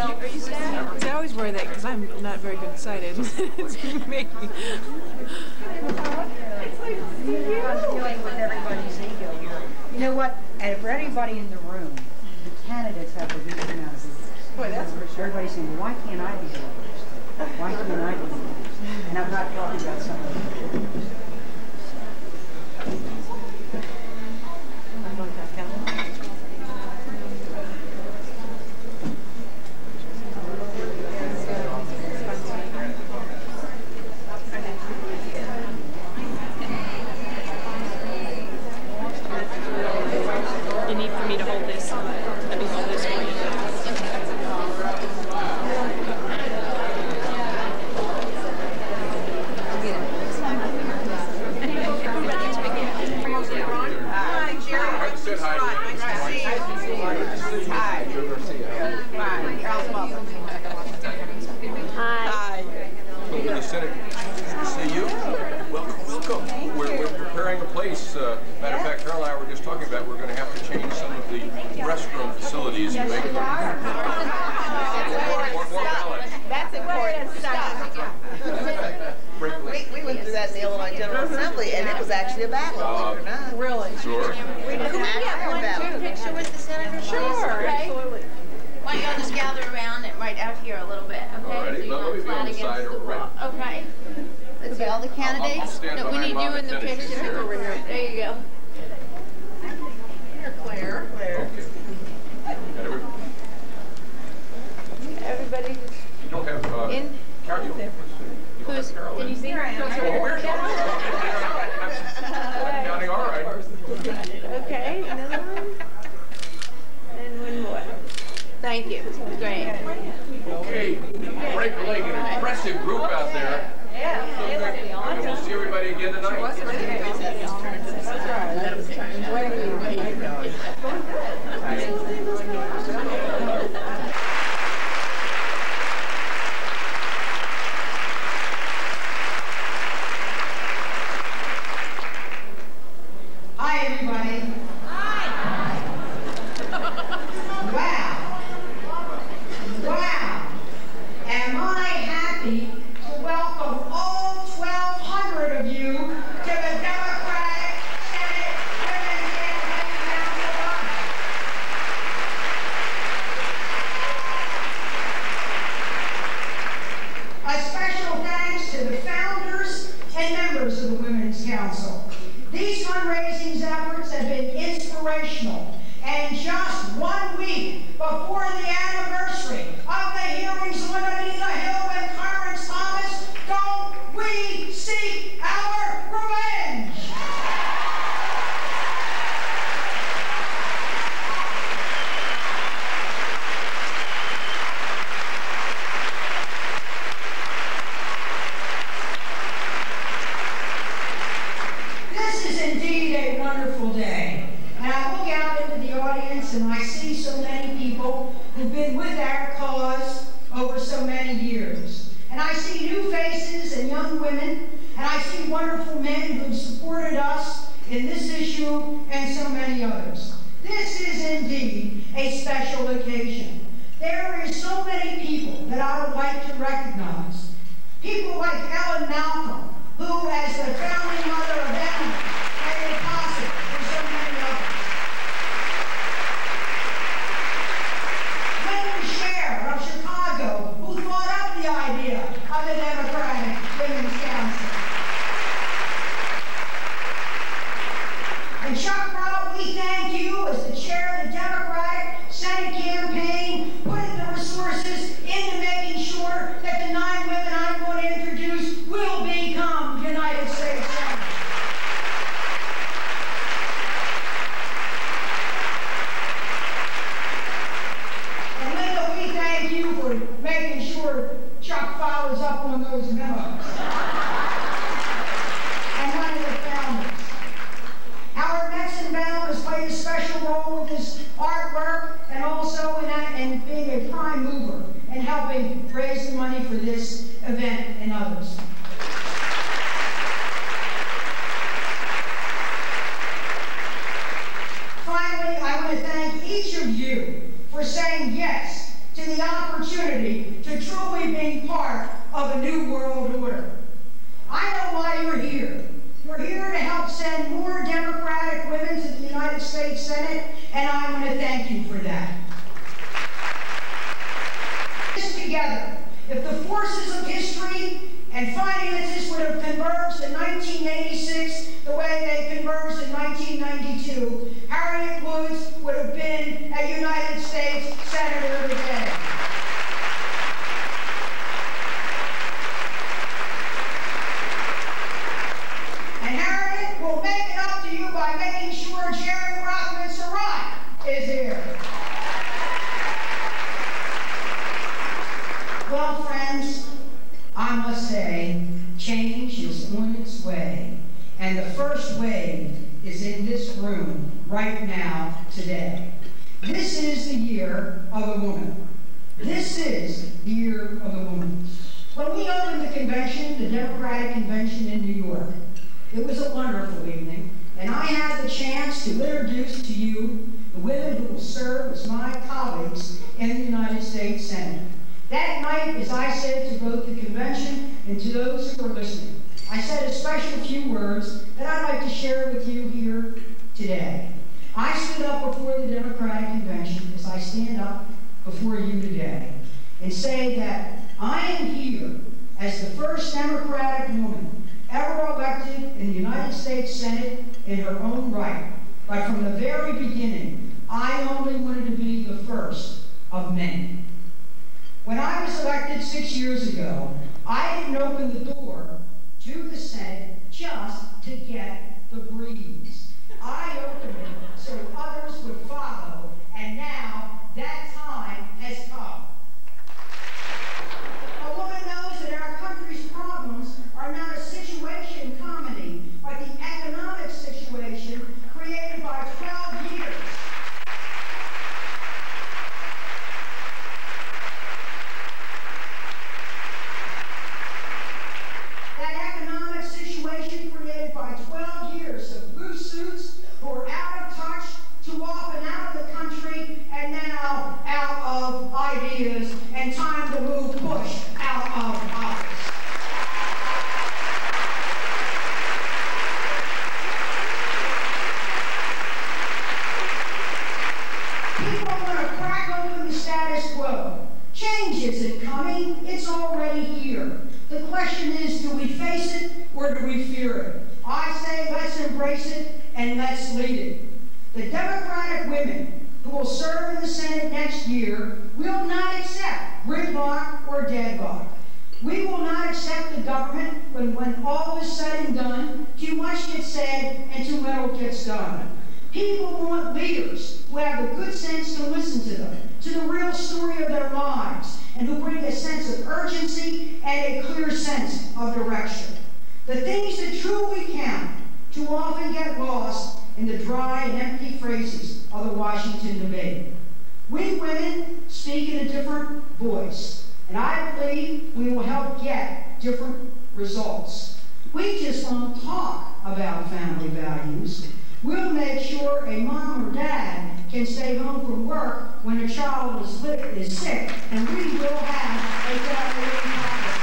Are you stabbed? I always worry that because I'm not very good sighted. It's me. Dealing with everybody's ego here. You know what? And for anybody in the room, the candidates have a huge amount of egos. Boy, that's for sure. Everybody's saying, well, why can't I be the first? Why can't I be the first? And I'm not talking about something. You need for me to hold this. Let me hold this for you. Hi, Jerry. Nice to see you. Hi. Hi. How's Mother? Hi. Welcome to the Senate. See you. Welcome. We're preparing a place. Matter of fact, Carol and I were just talking about we're going to have to change some of the restroom facilities to make them more balanced. That's important stuff. We went through that in the Illinois General Assembly, and it was actually a battle. Really? Sure. We didn't have one picture with the senator. Sure. Absolutely. Why don't y'all just gather around it right out here a little bit, okay? Alrighty. So you're Let me be not on the flat side against or the wall. right. Okay. Let's see all the candidates. I'll stand No, we behind need Mom you in and the finish. picture. There you go. Here, Claire. Okay. Everybody You don't have in. Carol. You don't Who's? have Carol. Can you see her? Oh, where's counting all right. Okay, another one. And one more. Thank you. Great. Okay. Break a leg. An impressive group out there. And we'll see everybody again tonight. Hi, everybody. Hi. Wow. Am I happy to welcome all 1,200 of you to the Democratic Senate Women's Candidate Council. A special thanks to the founders and members of the Women's Council. These fundraising efforts have been inspirational, and just 1 week before the anniversary of the hearings on Anita Hill and Clarence Thomas, don't we seek our revenge? This is indeed a wonderful day. And I look out into the audience and I see so many people who've been with our cause over so many years. And I see new faces and young women, and I see wonderful men who've supported us in this issue and so many others. This is indeed a special occasion. There are so many people that I would like to recognize. People like Ellen Malcolm, who, as the founding mother of Emily, made it possible for so many others. Linda Scher of Chicago, who thought up the idea of the Democratic Women's Council. And Chuck Brown, we thank you as the chair of the Democratic Senate campaign, putting the resources into making sure that the 9 women I'm going to introduce will become United States Senators. And Linda, we thank you for making sure Chuck follows up on those memos. And one of the founders. Howard Metzenbaum has played a special role with his artwork and also in being a prime mover in helping raise the money for this event and others. Finally, I want to thank each of you for saying yes to the the opportunity to truly be part of a new world order. I know why you're here. You're here to help send more Democratic women to the United States Senate, and I want to thank you for that. Together, if the forces of history and finances would have converged in 1986 the way they converged in 1992, Harriet Woods would have been a United States Senator today. And Harriet will make it up to you by making sure Jerry Rockman Surratt is here. Well, friends, I must say, change is on its way. And the first wave is in this room right now, today. This is the year of a woman. This is the year of a woman. When we opened the convention, the Democratic Convention in New York, it was a wonderful evening, and I had the chance to introduce to you the women who will serve as my colleagues in the United States Senate. That night, as I said to both the convention and to those who were listening, I said a special few words that I'd like to share with you here today. I stood up before the Democratic Convention as I stand up before you today and say that I am here as the first Democratic woman ever elected in the United States Senate in her own right. But from the very beginning, I only wanted to be the first of many. When I was elected 6 years ago, I didn't open the door to the Senate just to get the breeze. I opened it so others would follow, and now that time has come. A woman knows that our country's problems are not a situation comedy, but the economic situation created by 12 years. That economic situation created by 12 years of blue suits who are out of touch, too often out of the country, and now out of ideas, and time to move Bush out of office. People want to crack open the status quo. Change isn't coming, it's already here. The question is, do we face it or do we fear it? I say let's embrace it and let's lead it. The Democratic women who will serve in the Senate next year will not accept gridlock or deadlock. We will not accept the government when all is said and done, too much gets said and too little gets done. People want leaders who have the good sense to listen to them, to the real story of their lives, and who bring a sense of urgency and a clear sense of direction. The things that truly count too often get lost in the dry and empty phrases of the Washington debate. We women speak in a different voice, and I believe we will help get different results. We just won't talk about family values. We'll make sure a mom or dad can stay home from work when a child is sick, and we will have a family policy.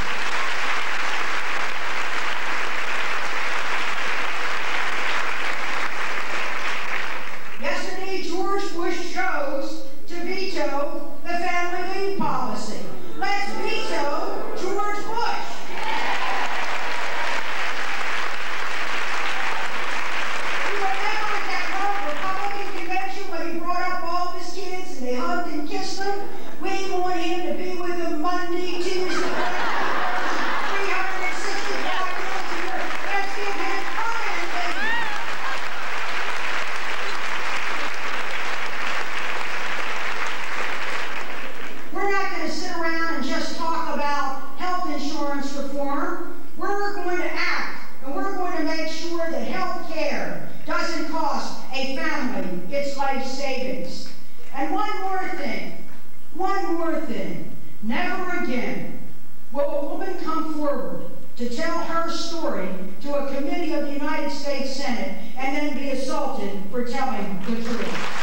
Yesterday, George Bush chose to veto the family leave policy. Let's veto George Bush. You remember at that Republican convention when he brought up all of his kids and they hugged and kissed them? We want him to be with them Monday, Tuesday, Wednesday, 365 days a year. Let's give him permanent leave. We're not going to sit around and just talk about health insurance reform. We're going to act, and we're going to make sure that health care doesn't cost a family its life savings. And one more thing, never again will a woman come forward to tell her story to a committee of the United States Senate and then be assaulted for telling the truth.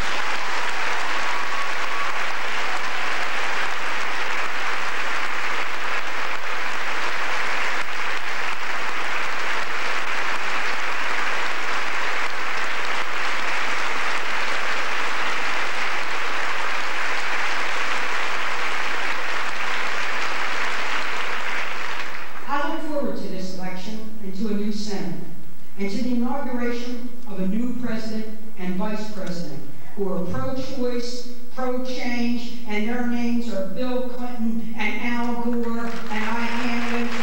election and to a new Senate, and to the inauguration of a new president and vice president who are pro-choice, pro-change, and their names are Bill Clinton and Al Gore, and I can't wait to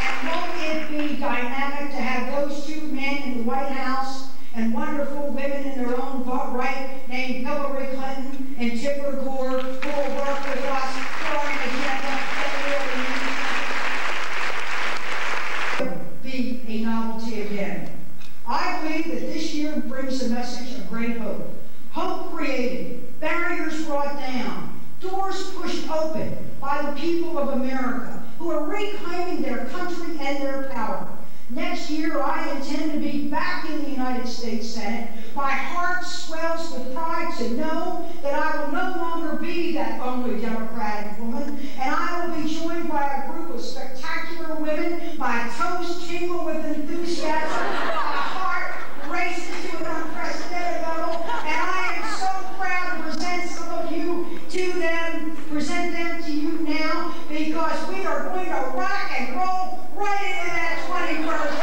And won't it be dynamic to have those two men in the White House and wonderful women in their own right named Hillary Clinton and Tipper Gore who will work with us for an agenda that will be a novelty again. I believe that this year brings a message of great hope. Hope created, barriers brought down, doors pushed open by the people of America who are reclaiming their country and their power. Next year, I intend to be back in the United States Senate. My heart swells with pride to know that I will no longer be that only Democratic woman, and I will be joined by a group of spectacular women. My toes tingle with enthusiasm, my heart races to an unprecedented level, and I am so proud to present some of you to them, present them to you now, because we are going to rock and roll right into that 21st.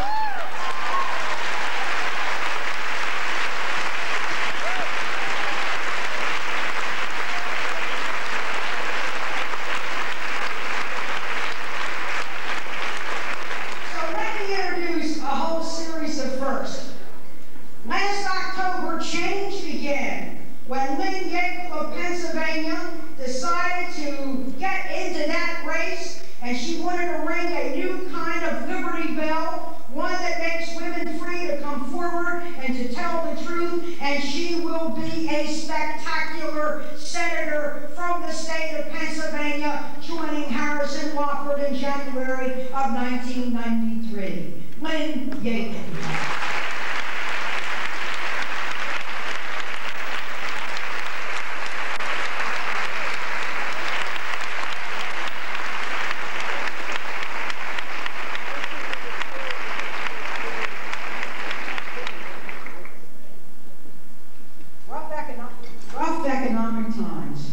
So let me introduce a whole series of firsts. Last October, change began when Lynn Yakel of Pennsylvania decided to get into that race, and she wanted to ring a new kind of Liberty Bell, one that makes women free to come forward and to tell the truth, and she will be a spectacular senator from the state of Pennsylvania, joining Harrison Wofford in January of 1993. Lynn Yakel. Rough economic times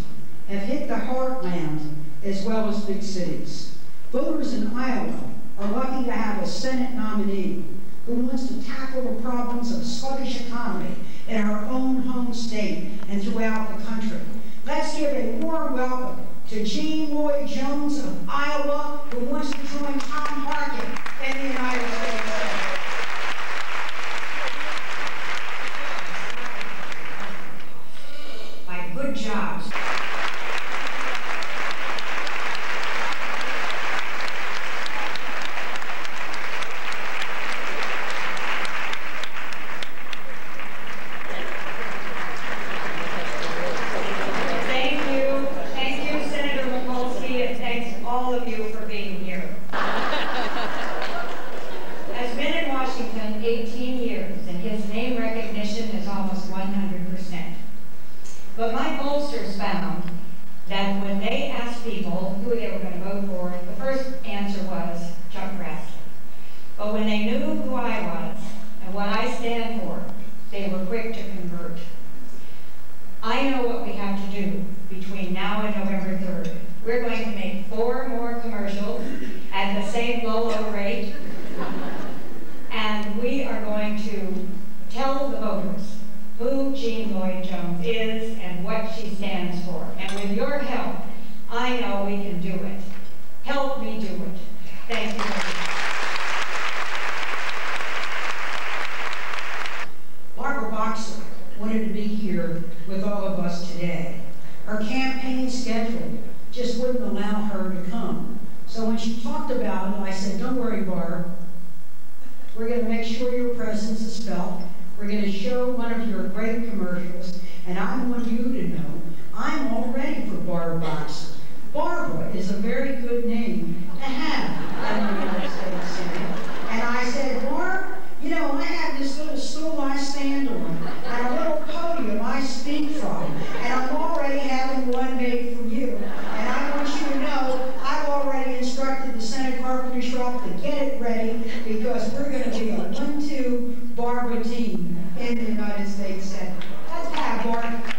have hit the heartland as well as big cities. Voters in Iowa are lucky to have a Senate nominee who wants to tackle the problems of sluggish economy in our own home state and throughout the country. Let's give a warm welcome to Jean Lloyd Jones of Iowa, who wants to join Tom Harkin in the United States Senate. Good jobs. Thank you, Senator Mikulski, and thanks all of you for being here. Has been in Washington 18 years, and his name recognition is almost 100%. But my pollsters found that when they asked people who they were going to vote for, the first answer was Chuck Grassley. But when they knew who I was and what I stand for, they were quick to convert. I know what we have to do between now and November 3rd. We're going to make 4 more commercials at the same low rate, and we are going to tell the voters who Jean Lloyd Jones is and what she stands for. And with your help, I know we can do it. Help me do it. Thank you. Barbara Boxer wanted to be here with all of us today. Her campaign schedule just wouldn't allow her to come. So when she talked about it, I said, don't worry, Barb. We're going to make sure your presence is felt. We're going to show one of your great commercials, and I want you to know I'm all ready for Barbara Boxer. Barbara is a very good name to have in the United States Senate. And I said, Barb, you know, I have this little stool I stand on and a little podium I speak from, and I'm already having one made for you. And I want you to know I've already instructed the Senate carpenter shop to get it ready, because we're going to be a 1-2 Barbara team in the United States Senate. Let's have Barbara.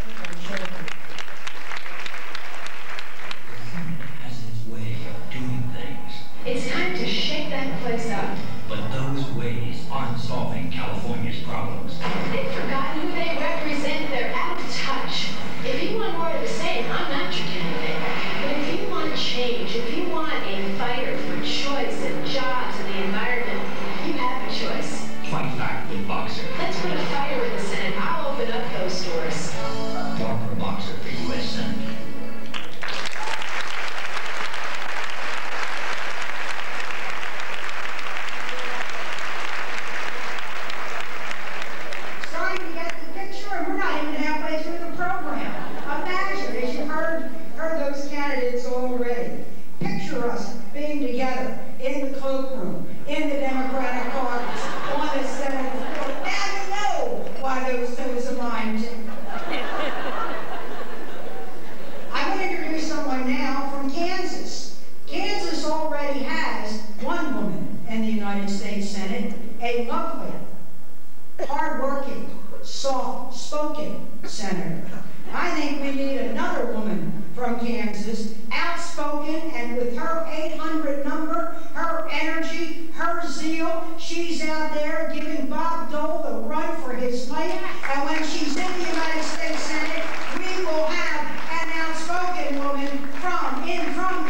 those candidates already. Picture us being together in the cloakroom, in the Democratic caucus, on the Senate floor. Now you know why those toes of mine tingle. I'm going to introduce someone now from Kansas. Kansas already has one woman in the United States Senate, a lovely, hard-working, soft-spoken senator. I think we need another woman from Kansas, outspoken, and with her 800 number, her energy, her zeal, she's out there giving Bob Dole the run for his life. And when she's in the United States Senate, we will have an outspoken woman from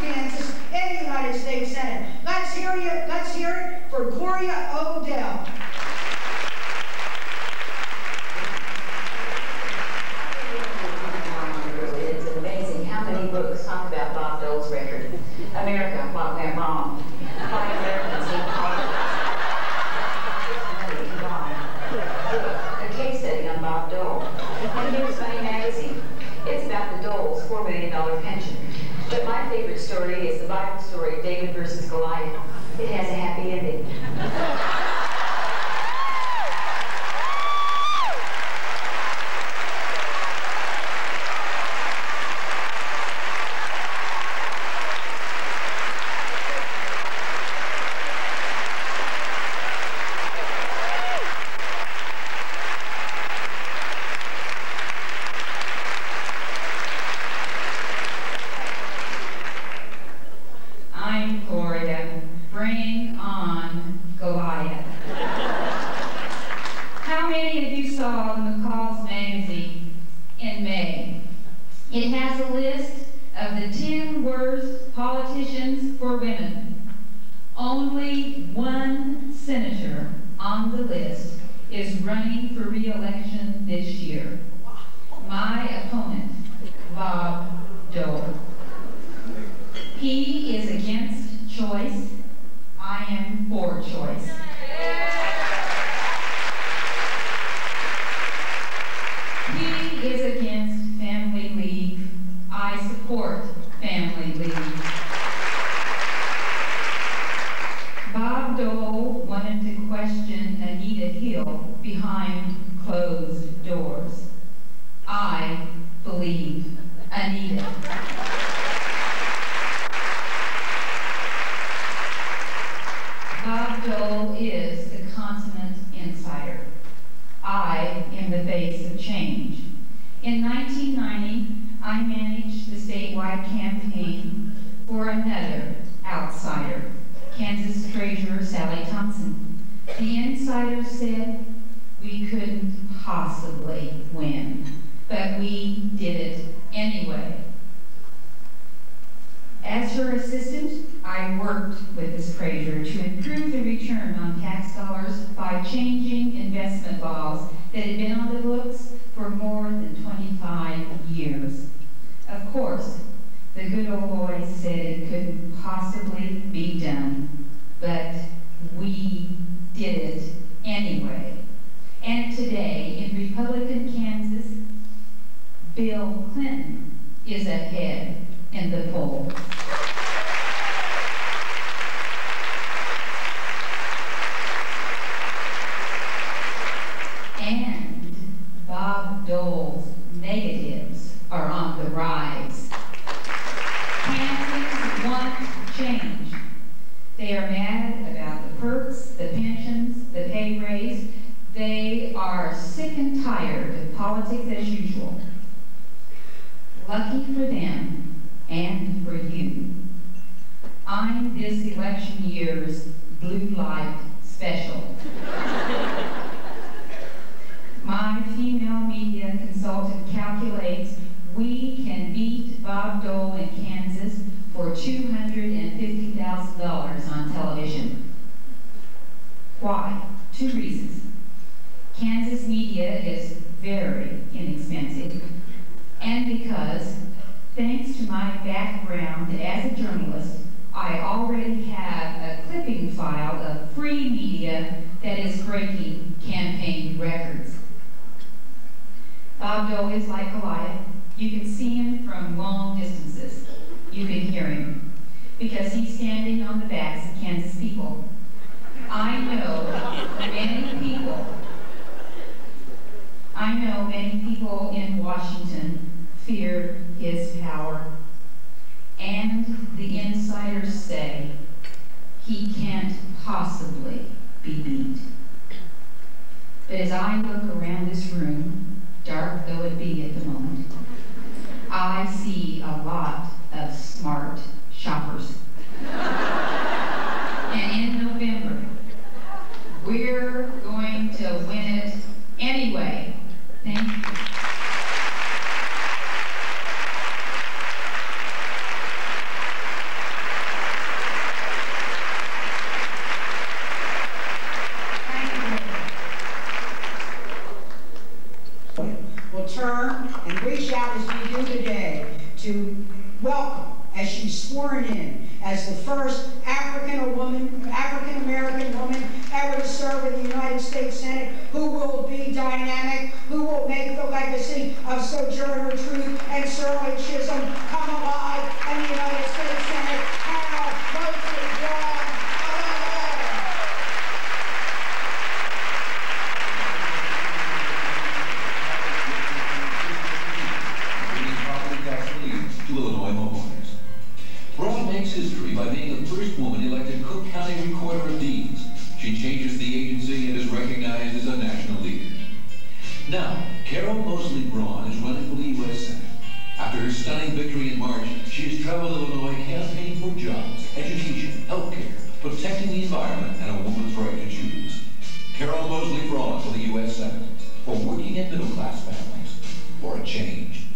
Kansas in the United States Senate. Let's hear it for Gloria Odell. Books talk about Bob Dole's record. America, what went wrong? Why Americans need politics. A case study on Bob Dole. And here's Funny Magazine. It's about the Dole's $4 million pension. But my favorite story is the Bible story, David versus Goliath. It has a happy ending. It has a list of the 10 worst politicians for women. Only one senator on the list is running for re-election this year. My opponent, Bob Dole. He is against choice. I am for choice. He is against family leave. I support family leave. Bob Dole wanted to question Anita Hill behind closed doors. I believe Anita. Bob Dole is the consummate insider. I am the face of change. In 1990, I managed the statewide campaign for another outsider, Kansas Treasurer Sally Thompson. The insider said we couldn't possibly win, but we did it anyway. As her assistant, I worked with this treasurer to improve the return on tax dollars by changing investment laws that had been on the books for more than 25 years. Of course, the good old boy said it couldn't possibly be done, but we did it anyway. And today, in Republican Kansas, Bill Clinton is ahead in the polls. And Bob Dole's negatives are on the rise. Kansans want change. They are mad about the perks, the pensions, the pay raise. They are sick and tired of politics as usual. Lucky for them and for you, I'm this election year's blue light special. My female media consultant calculates we can beat Bob Dole in Kansas for $250,000 on television. Why? 2 reasons. Kansas media is very inexpensive, and because, thanks to my background as a journalist, I already have a clipping file of free media that is breaking campaign records. Bob Dole is like Goliath. You can see him from long distances. you can hear him, because he's standing on the backs of Kansas people. I know many people in Washington fear his power, and the insiders say he can't possibly be beat. But as I look around this room, dark though it be at the moment, I see a lot of smart shoppers. And in November, we're going to win it anyway. Thank you. Will turn and reach out as we do today to welcome, as she's sworn in as the first African-American woman ever to serve in the United States Senate, who will be dynamic, who will make the legacy of Sojourner Truth and Shirley Chisholm come alive in the United States Senate. Carol Moseley Braun. To Illinois homeowners. Braun makes history by being the first woman elected Cook County Recorder of Deeds. She changes the agency and is recognized as a national leader. Now, Carol Moseley Braun is running for the U.S. Senate. After her stunning victory in March, she has traveled Illinois campaigning for jobs, education, health care, protecting the environment, and a woman's right to choose. Carol Moseley Braun for the U.S. Senate, for working and middle-class families, for a change.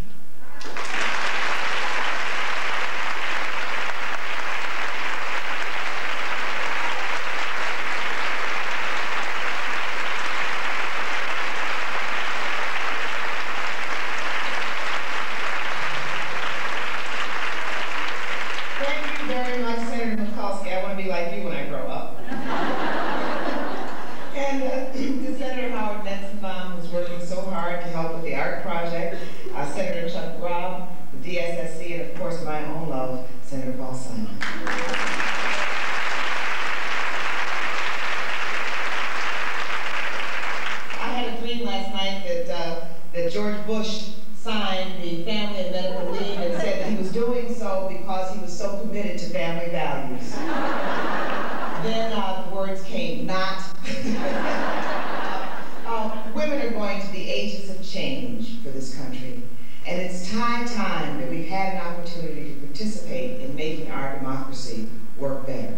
Senator Chuck Robb, the DSSC, and of course my own love, Senator Paul Simon. I had a dream last night that George Bush signed the Family and Medical Leave and said that he was doing so because he was so committed to family values. Then the words came, not. Women are going to be agents of change for this country. And it's time that we've had an opportunity to participate in making our democracy work better.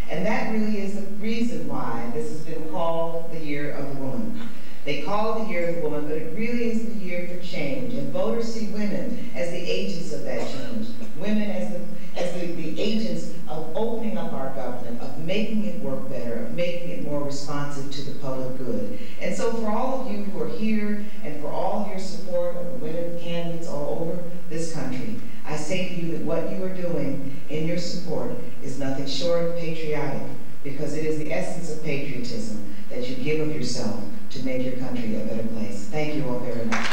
And that really is the reason why this has been called the Year of the Woman. They call it the Year of the Woman, but it really is the year for change. And voters see women as the agents of that change. Women as the agents of opening up our government, of making it work better, of making it more responsive to the public good. And so for all of you who are here, and for all of your support of the women candidates all over this country, I say to you that what you are doing in your support is nothing short of patriotic, because it is the essence of patriotism that you give of yourself to make your country a better place. Thank you all very much.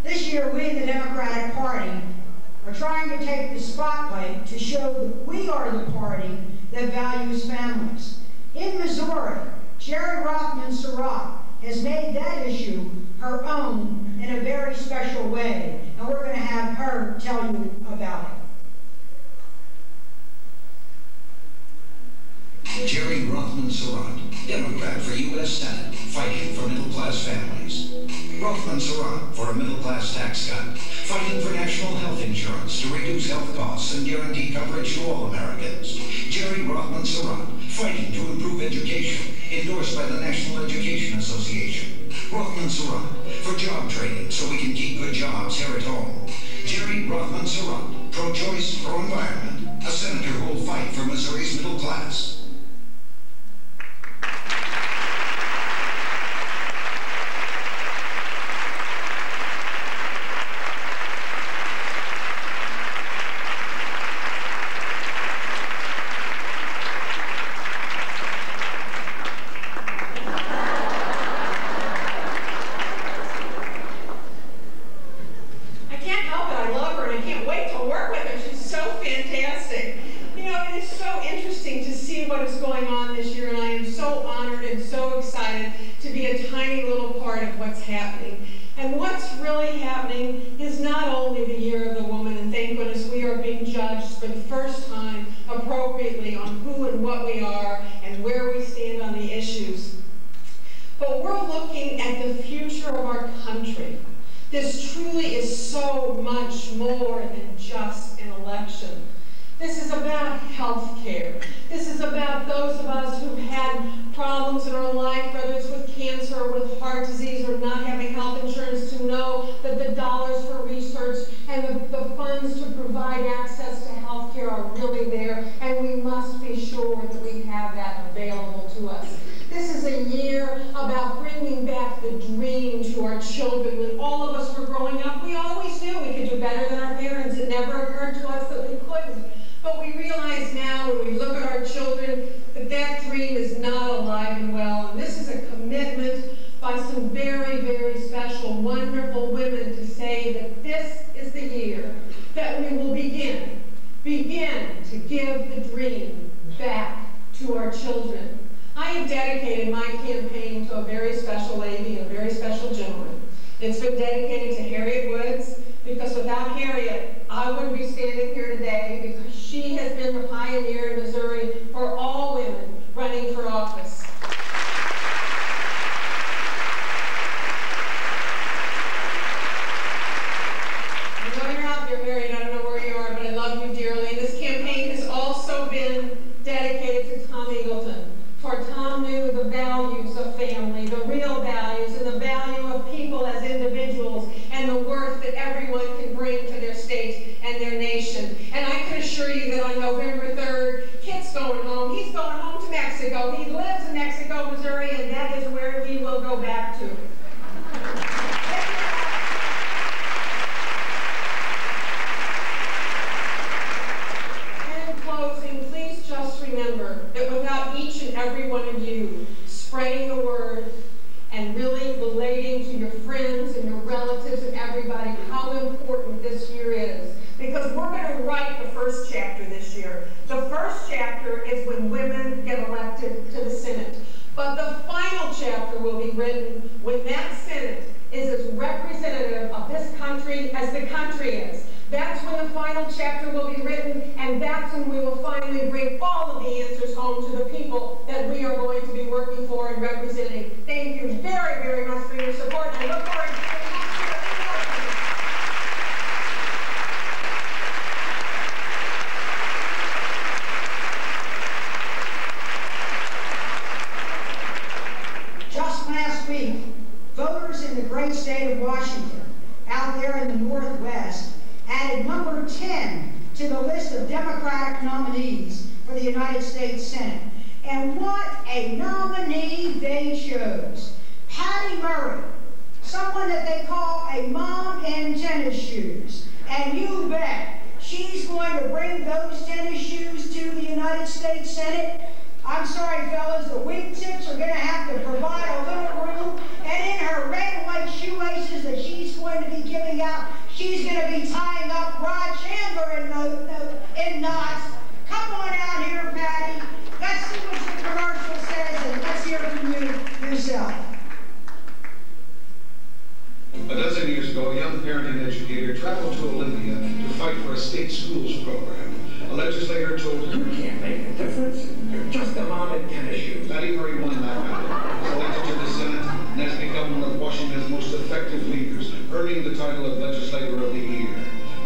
This year, we in the Democratic Party are trying to take the spotlight to show that we are the party that values families. In Missouri, Jerry Rothman-Surratt has made that issue her own in a very special way, and we're going to have her tell you about it. Jerry Rothman-Surratt, Democrat for U.S. Senate, fighting for middle-class families. Rothman-Surratt for a middle-class tax cut, fighting for national health insurance to reduce health costs and guarantee coverage to all Americans. Jerry Rothman-Surratt, fighting to improve education, endorsed by the National Education Association. Rothman-Surratt for job training so we can keep good jobs here at home. Jerry Rothman-Surratt, pro-choice, pro-environment, a senator who will fight for Missouri's middle class. happening. And what's really happening is not only the Year of the Woman, and thank goodness we are being judged for the first time appropriately on who and what we are and where we stand on the issues, but we're looking at the future of our country. This truly is so much more than just an election. This is about health care. This is about those of us who've had problems in our life, whether it's with cancer or with heart disease or not having health insurance, to know that the dollars for research and the funds to provide access to health care are really there, and we must be sure that we have that available to us. This is a year about bringing back the dream to our children. When all of us were growing up, we always knew we could do better than our parents. It never occurred to us that we couldn't. But we realize now, when we look at our children, that that dream is not alive and well. And this is a commitment by some very, very special, wonderful women to say that this is the year that we will begin to give the dream back to our children. I have dedicated my campaign to a very special lady and a very special gentleman. It's been dedicated to Harriet Woods, because without Harriet, I wouldn't be standing here today, because she has been the pioneer in Missouri for all women running for office. I know you're out there, Harriet, I don't know where you are, but I love you dearly. And this campaign has also been dedicated to Tom Eagleton, for Tom knew the values of family, the real values, and the value of people as individuals, and the worth that everyone can bring to their state and their nation. And I can assure you that on November 3rd, Kit's going home. He's going home to Mexico. He lives in Mexico, Missouri, and that is where he will go back to. In closing, please just remember that without each and every one of you spreading the word and really relating to your friends and your relatives and everybody how important this year is, because we're going to write the first chapter this year. The first chapter is when women get elected to the Senate. But the final chapter will be written when that Senate is as representative of this country as the country is. That's when the final chapter will be written, and that's when we will finally bring all of the answers home to the people that we are going to be working for and representing. Thank you very, very much for your support, and I look forward to seeing you next year. Just last week, voters in the great state of Washington, out there in the Northwest, added number 10 to the list of Democratic nominees for the United States Senate. And what a nominee they chose. Patty Murray, someone that they call a mom in tennis shoes. And you bet, she's going to bring those tennis shoes to the United States Senate. I'm sorry, fellas, the wingtips are going to have to provide a little room. And in her red and white shoelaces that she's going to be giving out, she's going to be tying up Rod Chandler in knots. Come on out here, Patty. Let's see what the commercial says, and let's hear from you yourself. A dozen years ago, a young parent and educator traveled to Olympia to fight for a state schools program. A legislator told her, "You can't make a difference. You're just a mom in tennis shoes." Patty Murray won that battle, was elected to the Senate, and has become one of Washington's most effective leaders, earning the title of Legislator of the Year.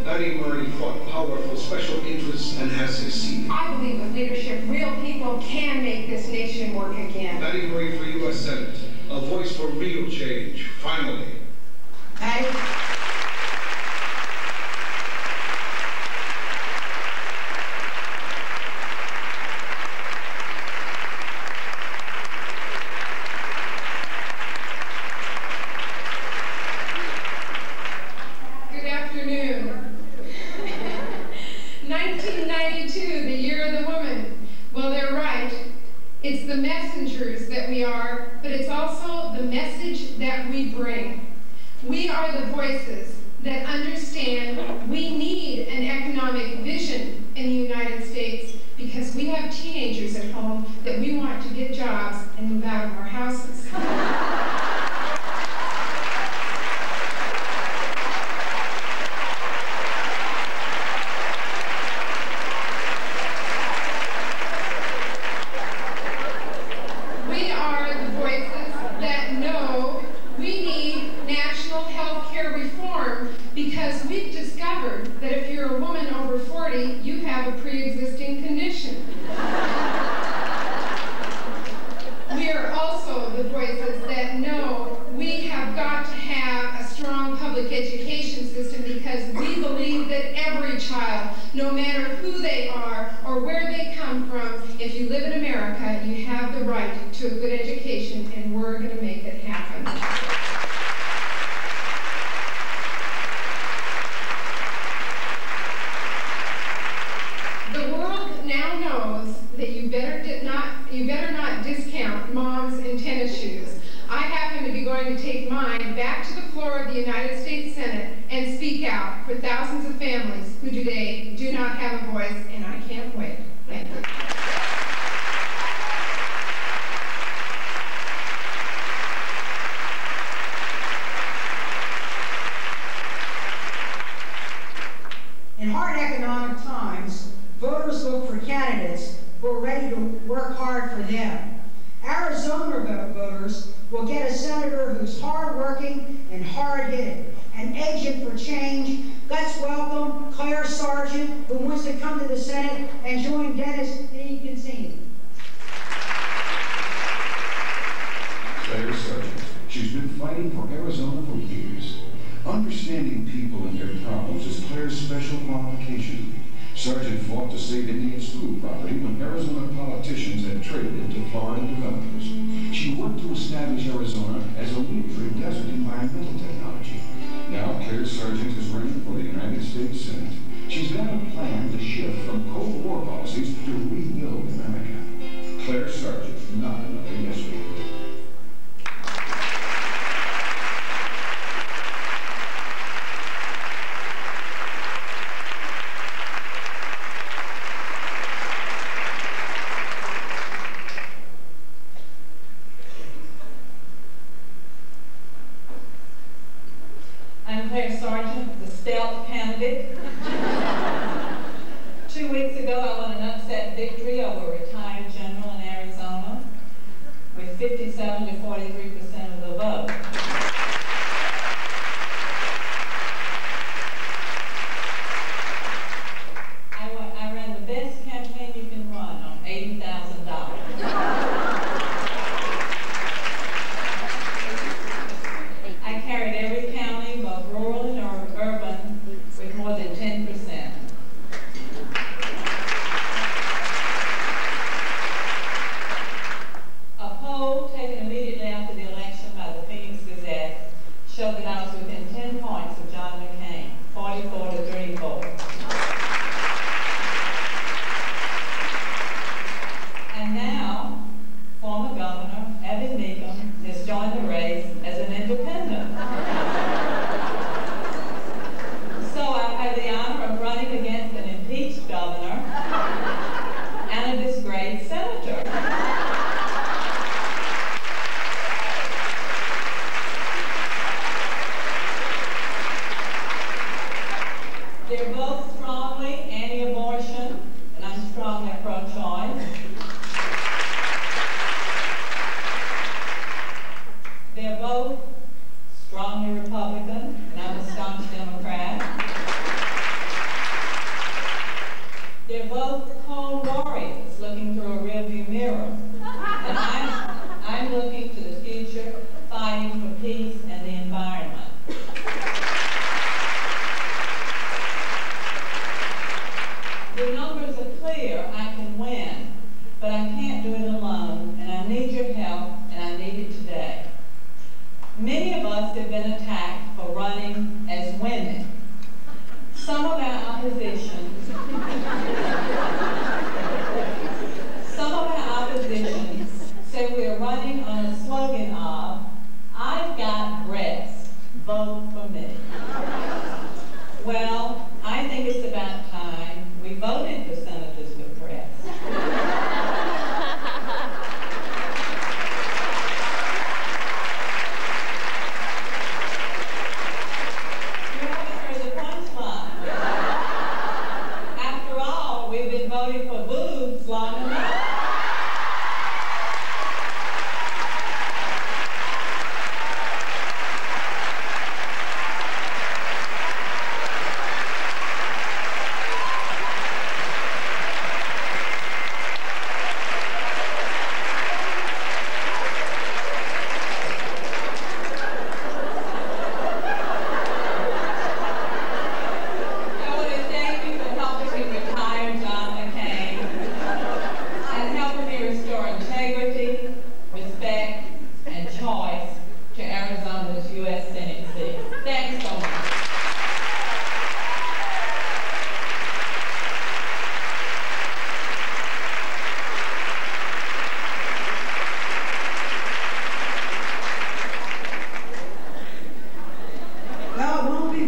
Patty Murray fought powerful special interests and has succeeded. I believe with leadership, real people can make this nation work again. Patty Murray for U.S. Senate, a voice for real change, finally. Patty. Good afternoon. 1992, the Year of the Woman. Well, they're right. It's the messengers that we are, but it's also the message that we bring. We are the voices that understand we need an economic vision in the United States because we have teenagers at home that we want to get jobs and move out of our houses. national health care reform because we've discovered that if you're a woman over 40, you have a pre-existing condition. We are also the voices that know we have got to have a strong public education system because we believe that every child, no matter who they are or where they come from, if you live in America, you have the right to a good education, and we're going to make it happen. The world now knows that you better not discount moms in tennis shoes. I happen to be going to take mine back to the floor of the United States Senate and speak out for thousands of families who today do not have a voice, and I can't wait. Thank you. In hard economic times, voters look for candidates who are ready to work hard for them. Arizona voters will get a senator who's hard-working and hard-hitting, an agent for change. Let's welcome Claire Sargent, who wants to come to the Senate and join Dennis Cancini. Claire Sargent. She's been fighting for Arizona for years. Understanding people and their problems is Claire's special qualification. Sargent fought to save Indian school property when Arizona politicians had traded it to Florida developers. She worked to establish Arizona as a leader in desert environmental technology. Now Claire Sargent is running for the United States Senate. She's got a plan to shift from Cold War policies to rebuild America. Claire Sargent, not another yes man. I'm Claire Sargent, the stealth candidate. 2 weeks ago, I won an upset victory over a retired general in Arizona with 57 to 43% of the vote. I ran the best campaign you can run on $80,000. I carried every county, both rural and urban, with more than 10%. A poll taken immediately after the election by the Phoenix Gazette showed that I was within 10 points of John McCain, 44 to 34. And now, former Governor Evan Meekum has joined the race as an independent. So I've had the honor of running against an impeached governor and a disgraced senator. They're both strongly anti-abortion, and I'm strongly pro-choice. They're both strongly Republican, and I'm a staunch Democrat. They're both cold warriors looking through a rearview mirror. And I'm looking to the future, fighting for peace and the environment. The numbers are clear, I can win, but I can't do it alone, and I need your help, and I need it today. Many of us have been attacked for running as women. Some of our opposition say we're running on a slogan of, I've got breasts, vote for me. Well, I think it's about time we voted for senators with breasts. You haven't heard the punchline. After all, we've been voting for boobs long enough.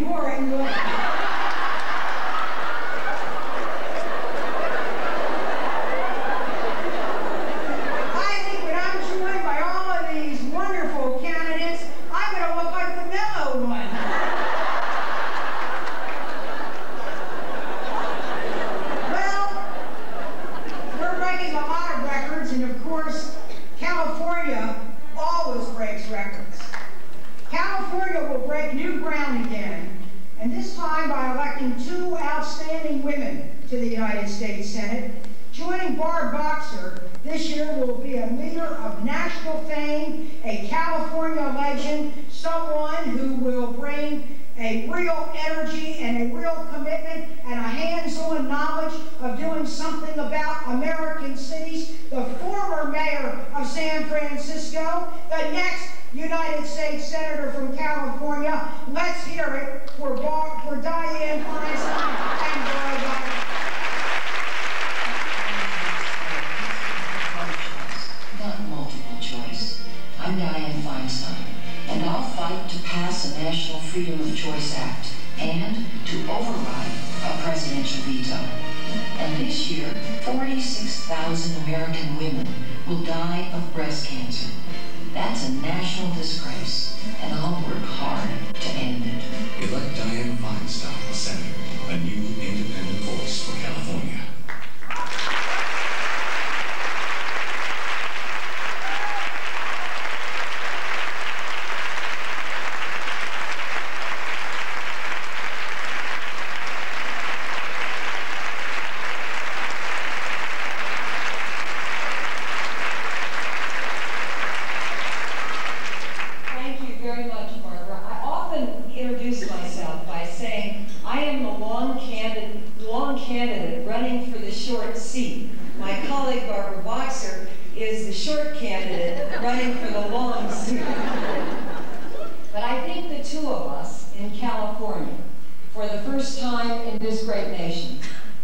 ignoring women. I think when I'm joined by all of these wonderful candidates, I'm going to look like the mellow one. Well, we're breaking a lot of records, and of course, California always breaks records. California will break new ground again, and this time by electing 2 outstanding women to the United States Senate. Joining Barb Boxer this year will be a leader of national fame, a California legend, someone who will bring a real energy and a real commitment and a hands-on knowledge of doing something about American cities. The former mayor of San Francisco, the next United States Senator from California. Let's hear it for Dianne Feinstein and Barb Boxer. Not multiple choice. I'm Dianne Feinstein, and I'll fight to pass a National Freedom of Choice Act and to override a presidential veto. And this year, 46,000 American women will die of breast cancer. That's a national disgrace, and I'll work hard to end it. Elect Dianne Feinstein, Senator, a new independent voice for California. Candidate running for the short seat. My colleague Barbara Boxer is the short candidate running for the long seat. But I think the 2 of us in California, for the first time in this great nation,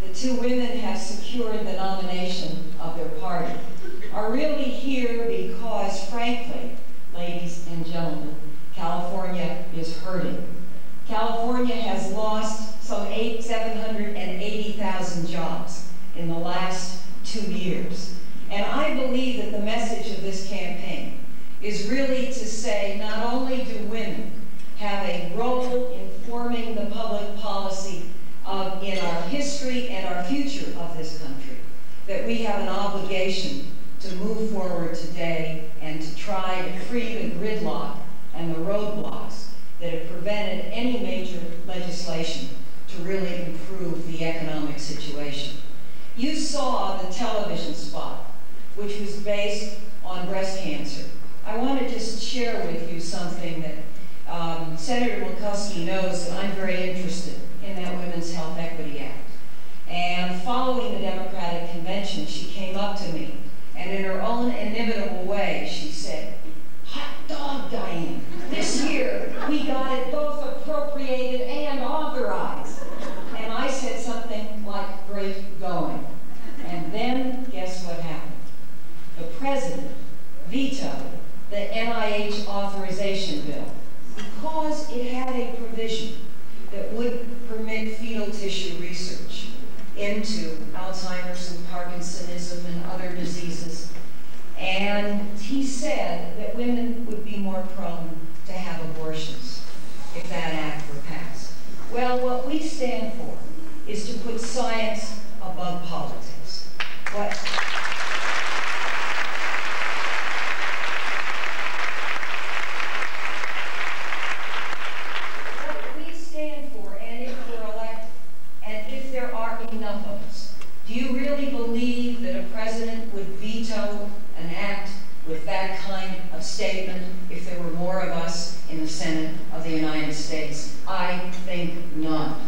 the 2 women have secured the nomination of their party, are really here because, frankly, ladies and gentlemen, California is hurting. California has lost some 780,000 jobs in the last 2 years. And I believe that the message of this campaign is really to say not only do women have a role in forming the public policy in our history and our future of this country, that we have an obligation to move forward today and to try to free the gridlock and the roadblocks that have prevented any major legislation to really improve the economic situation. You saw the television spot, which was based on breast cancer. I want to just share with you something that Senator Mikulski knows that I'm very interested in that Women's Health Equity Act. And following the Democratic Convention, she came up to me, and in her own inimitable way, she said, "Hot dog, Dianne. This year, we got it both appropriated and authorized." And I said something like, "Great going." And then, guess what happened? The president vetoed the NIH authorization bill because it had a provision that would permit fetal tissue research into Alzheimer's and Parkinsonism and other diseases. And he said that women would be more prone to have abortions if that act were passed. Well, what we stand for is to put science above politics. What we stand for, and if we're elected, and if there are enough of us, do you really believe that a president would veto an act with that kind of statement if there were more of us in the Senate of the United States? I think not.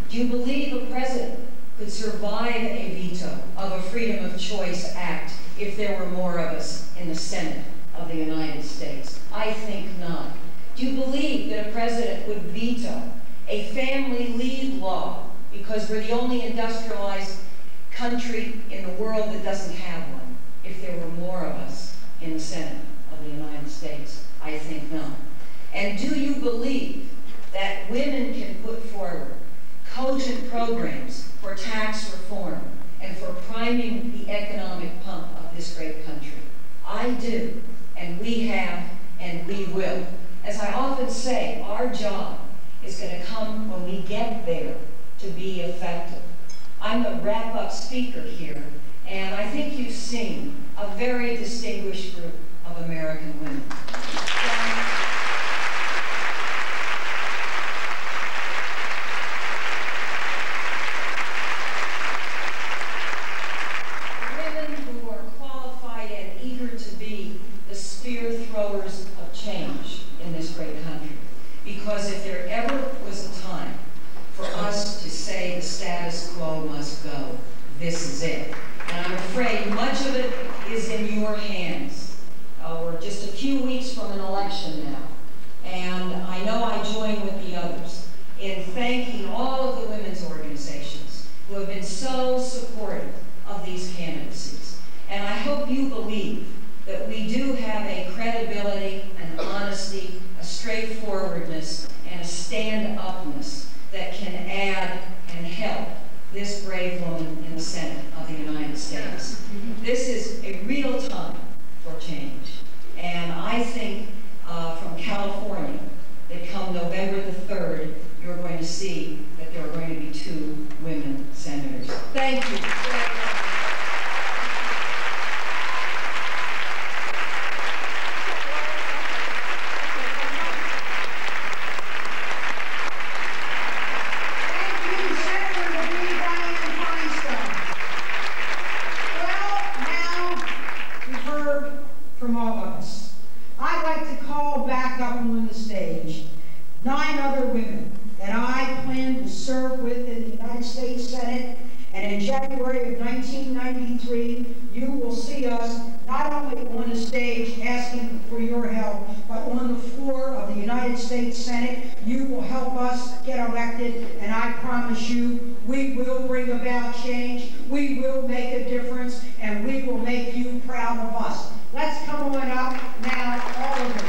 Do you believe a president could survive a veto of a Freedom of Choice Act if there were more of us in the Senate of the United States? I think not. Do you believe that a president would veto a family leave law because we're the only industrialized country in the world that doesn't have one if there were more of us in the Senate of the United States? I think not. And do you believe that women can put forward cogent programs for tax reform and for priming the economic pump of this great country. I do, and we have, and we will. As I often say, our job is going to come when we get there to be effective. I'm the wrap-up speaker here, and I think you've seen a very distinguished group of American women. Women who are qualified and eager to be the spear throwers of change in this great country. Because if there ever was a time for us to say the status quo must go, this is it. And I'm afraid much of it is in your hands. We're just a few weeks from an election now. And I know I join with the others in thanking all of the women's organizations who have been so supportive of these candidacies. And I hope you believe that we do have a credibility, an honesty, a straightforwardness, and a stand-upness that can add and help this brave woman in the Senate of the United States. This is a real time for change. And I think from California that come November the 3rd, you're going to see that there are going to be 2 women senators. Thank you. From all of us. I'd like to call back up on the stage 9 other women that I plan to serve with in the United States Senate, and in January of 1993, you will see us not only on the stage asking for your help, but on the floor of the United States Senate. You will help us get elected, and I promise you, we will bring about change, we will make a difference, and we will make you proud of us. Let's come on up now, all of you.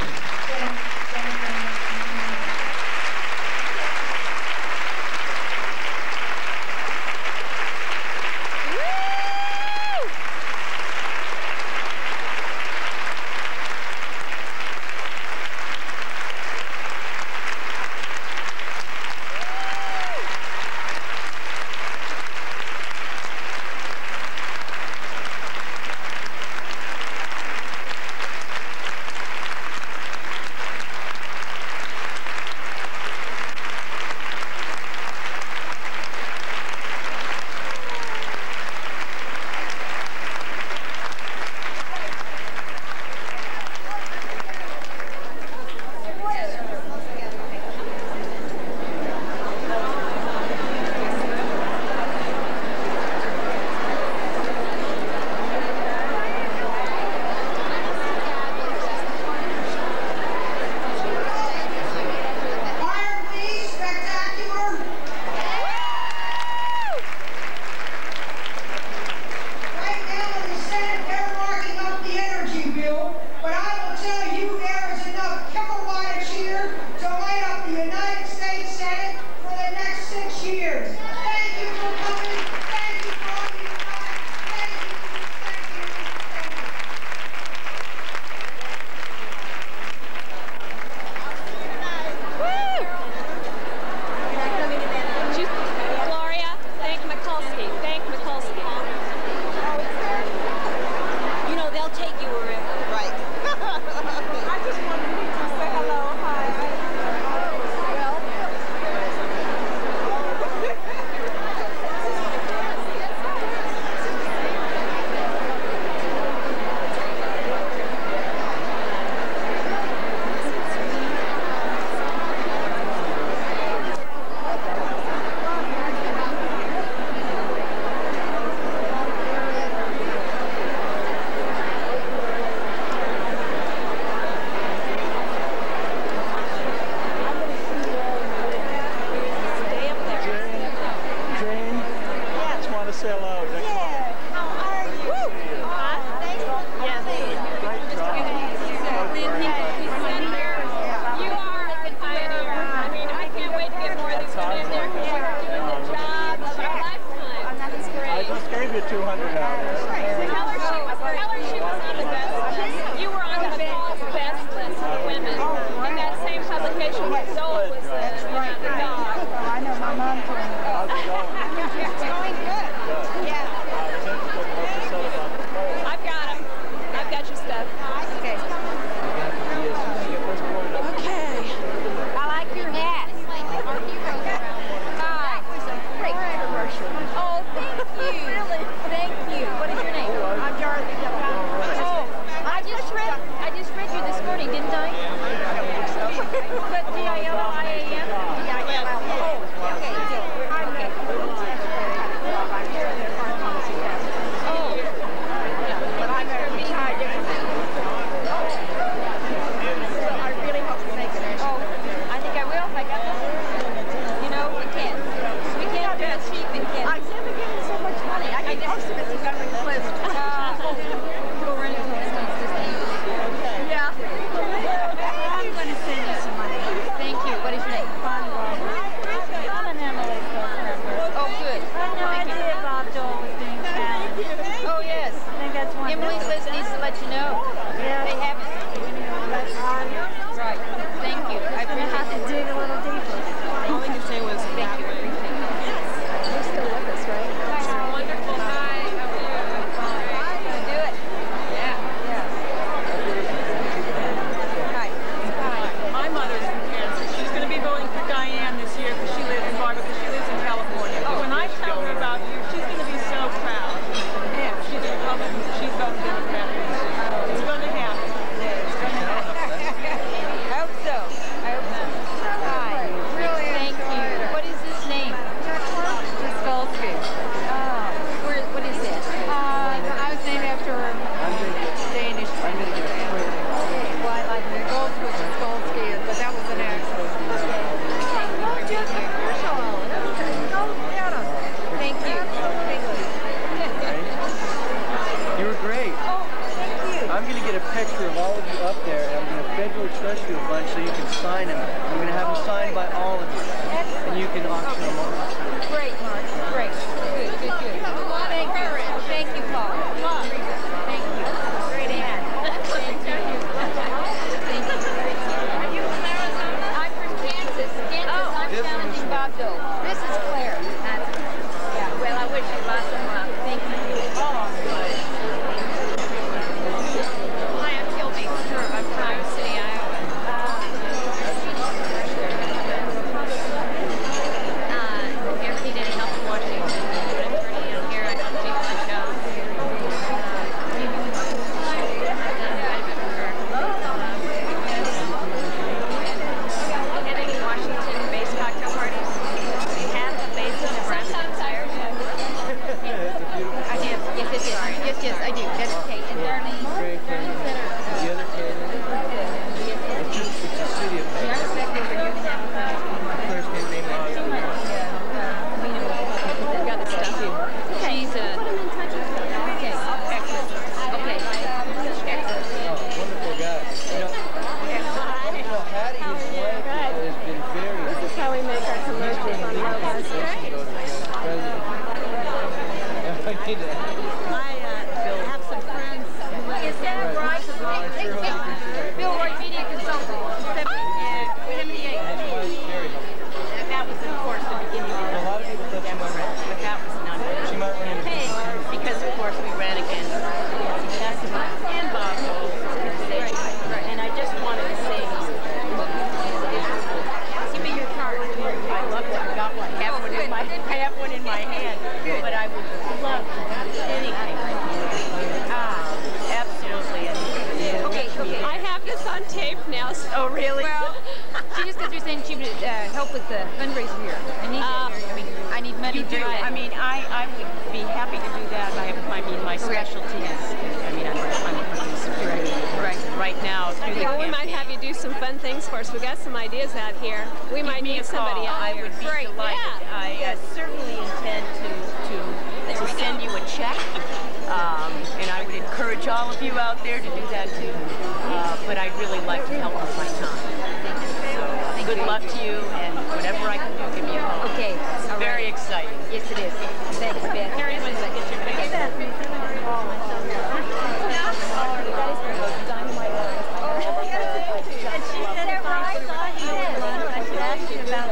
I know my mom told me. How's it going? It's going good. Yeah. I've got them. I've got your stuff. Okay. Okay. I like your hat. Our heroes around. That was a great commercial. Oh, thank you. Really? Thank you. What is your name? I'm Dorothy. Oh, I just read you this morning, didn't I? But D-I-L-L-I-A-M? D-I-L-L. Oh, okay. Okay. Oh. But I'm going to be tied differently. I really hope you make it. Oh, I think I will if I got this. You know, we can't. We can't do it cheap and can't. I've never given so much money. I get most of it to government list. Go run into this one. Yeah. I'm going to send you some money. Thank you. What is your name? I'm an Emily's member. Oh, good. I have no idea Bob Dole was being found. Oh, yes. I think that's one. Emily's list needs to let you know. Yeah. They haven't. Right. Thank you. I have to dig a little deeper. All we can say was thank you. You're still with us, right? Wonderful. Hi. How are you? Fine. Gonna do it. Yeah. Yeah. Hi. Hi. My mother's from Kansas. She's going to be voting for Diane this year because she lives in Barbara, because she lives in California. Oh, when I tell her about you, she's going to be so proud. Yeah. She's a Republican. She's voting Democrat. It's going to happen. It's going to happen. I hope so. I hope so. Hi. Really? Thank you. What is his name? Jaskolsky. Oh. What is it? I was named after a Danish family. Well, I like the Golds with Jaskolsky, but that was an accident. Thank you. Thank you. You were great. Oh, thank you. I'm going to get a picture of all of you up there, and I'm going to federally trust you a bunch so you can sign them. I'm going to have them signed by all of you, and you can auction them off. Great, Mark. Great. Good, good, good. Thank you. Thank you, Paul. Thank you. Great Ann. Thank you. Thank you. Are you from Arizona? I'm from Kansas. I'm challenging Bob Dole. This is Claire. Yeah. Well, I wish you lots of luck. Thank you. Oh, good. Hi, I'm Kilby. I'm from Iowa City, Iowa. Ever need any help in Washington? I'm attorney out here. I don't keep my job. Have any Washington-based cocktail parties? We have a base in Nebraska. Sometimes I do. I do. Yes, yes, yes. Yes, I do. That's okay. And Darlene. The other candidate. It's a city of Yeah, I respect it, but you can have Claire's candidate name is I've got the stuff here. She's a... Okay. Excellent. Okay. Excellent. Oh, wonderful guy. You know, Hattie, his wife, has been very... This is how we make our commercials on mobile. I need to... I have some friends. Is that right? Bill Wright, media consultant. 78. That was, of course, the beginning of the Democrats, but that was not good. She might run into Because, of course, we ran against and Bob Dole. And I just wanted to say, give me your card. I love it. I got one. I have one in my hand. But I would love to do anything. Absolutely anything. Okay. I have this on tape now. Oh, really? Well, she just because you're saying she would help with the fundraiser here. I need money to buy it. I mean, I would be happy to do that. I mean, my specialty is, I'm a producer. Right now, through the campaign. We might have you do some fun things for us. We've got some ideas out here. We might need somebody out here. I would be delighted. Yeah. I certainly intend to send you a check, and I would encourage all of you out there to do that too. But I'd really like to help with my time. So good luck to you, and whatever I can do, give me a call. Okay. It's very exciting. Yes, it is. Thanks, Beth. Carrie, one second. Get your picture. And she said it right. I should ask you about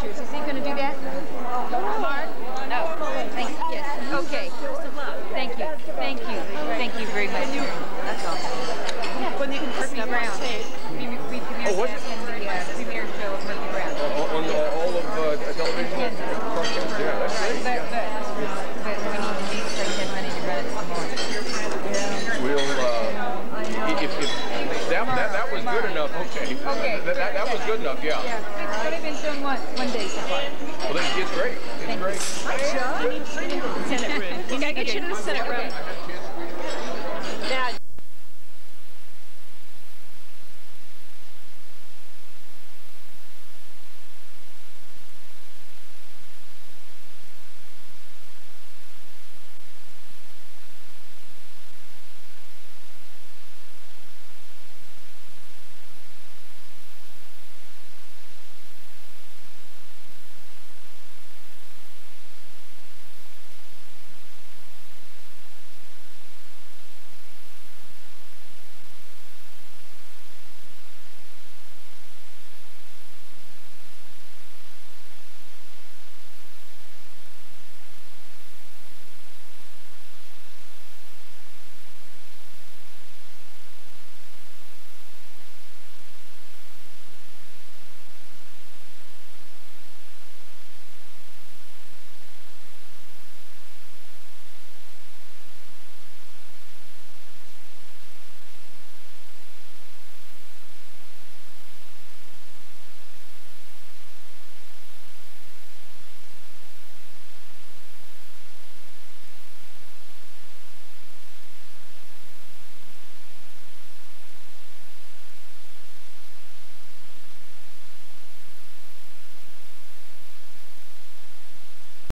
signatures. Is he going to do that? Mark? No. Thanks. Yes. Okay. Thank you. Thank you. Thank you very much. That's all. When you can Murphy Brown. We premiered what? that in the premiere show of Murphy Brown. On all of television? Yeah, that's great. But we need to be so we have money to run it some more. We'll, if that was good enough, okay. Okay. That was good enough, yeah. Yeah. It's only been filmed one day so far.